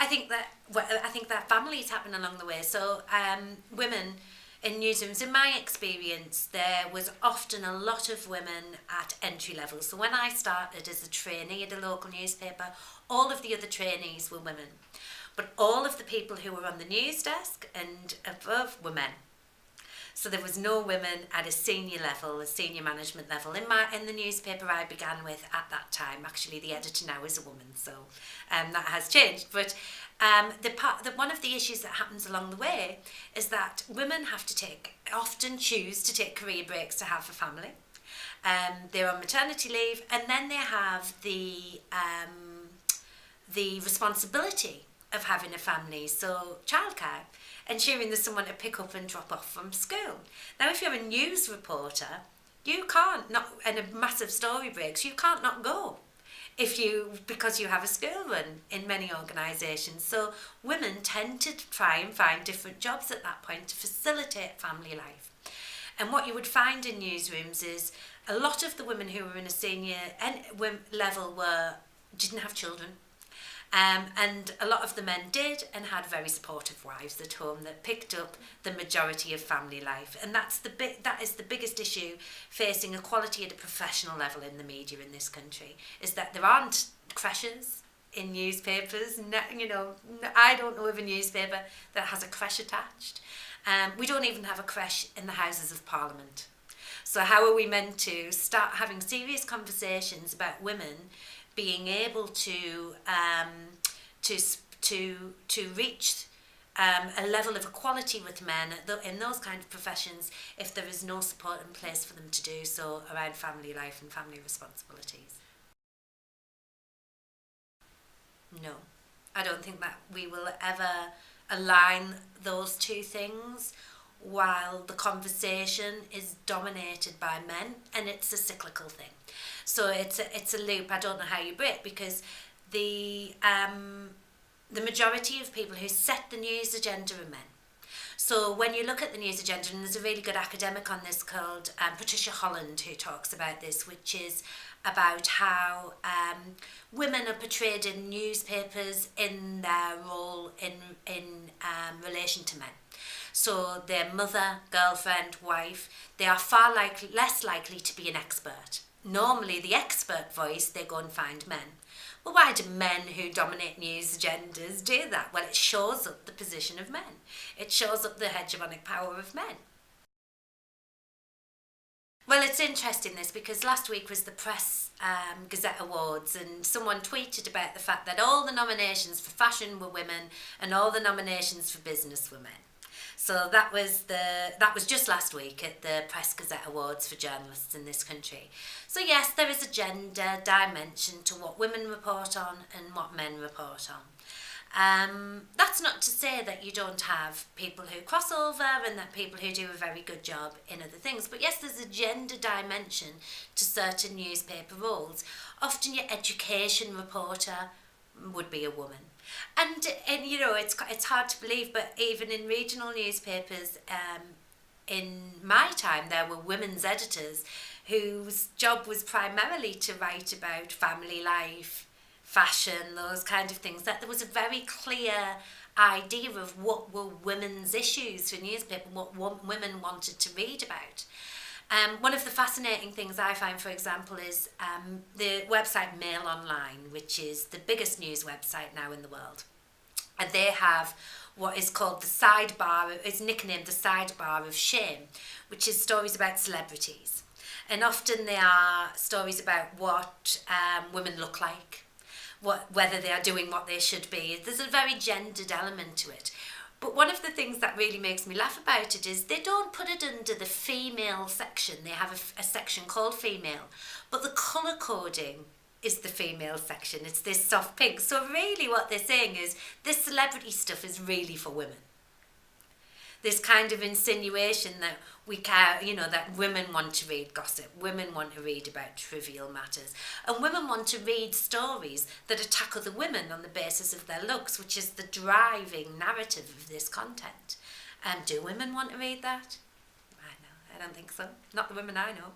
I think that families happen along the way. So women in newsrooms, in my experience, there was often a lot of women at entry level. So when I started as a trainee at a local newspaper, all of the other trainees were women. But all of the people who were on the news desk and above were men. So there was no women at a senior level, a senior management level. In the newspaper I began with at that time, actually the editor now is a woman, so that has changed. But one of the issues that happens along the way is that women often choose to take career breaks to have a family. They're on maternity leave, and then they have the responsibility of having a family, so childcare, ensuring there's someone to pick up and drop off from school. Now, if you're a news reporter, you can't not, and a massive story breaks, you can't not go because you have a school run in many organisations. So women tend to try and find different jobs at that point to facilitate family life. And what you would find in newsrooms is a lot of the women who were in a senior level didn't have children. And a lot of the men did and had very supportive wives at home that picked up the majority of family life. And that is the biggest issue facing equality at a professional level in the media in this country, is that there aren't creches in newspapers. I don't know of a newspaper that has a creche attached. We don't even have a creche in the Houses of Parliament. So how are we meant to start having serious conversations about women being able to reach a level of equality with men in those kind of professions if there is no support in place for them to do so around family life and family responsibilities? No, I don't think that we will ever align those two things while the conversation is dominated by men, and it's a cyclical thing. So it's a loop. I don't know how you break, because the majority of people who set the news agenda are men. So when you look at the news agenda, and there's a really good academic on this called Patricia Holland who talks about this, which is about how women are portrayed in newspapers in their role in relation to men. So their mother, girlfriend, wife, they are far less likely to be an expert. Normally, the expert voice, they go and find men. Well, why do men who dominate news agendas do that? Well, it shows up the position of men. It shows up the hegemonic power of men. Well, it's interesting this, because last week was the Press Gazette Awards, and someone tweeted about the fact that all the nominations for fashion were women and all the nominations for business were men. So that was just last week at the Press Gazette Awards for journalists in this country. So yes, there is a gender dimension to what women report on and what men report on. That's not to say that you don't have people who cross over and that people who do a very good job in other things. But yes, there's a gender dimension to certain newspaper roles. Often your education reporter would be a woman. And it's hard to believe, but even in regional newspapers, in my time, there were women's editors whose job was primarily to write about family life, fashion, those kind of things. That there was a very clear idea of what were women's issues for newspaper, what women wanted to read about. One of the fascinating things I find, for example, is the website Mail Online, which is the biggest news website now in the world. And they have what is called the sidebar, it's nicknamed the sidebar of shame, which is stories about celebrities. And often they are stories about what women look like, whether they are doing what they should be. There's a very gendered element to it. But one of the things that really makes me laugh about it is they don't put it under the female section. They have a section called female, but the colour coding is the female section. It's this soft pink. So really what they're saying is this celebrity stuff is really for women. This kind of insinuation that that women want to read gossip, women want to read about trivial matters, and women want to read stories that attack other women on the basis of their looks, which is the driving narrative of this content. Do women want to read that? I don't think so. Not the women I know.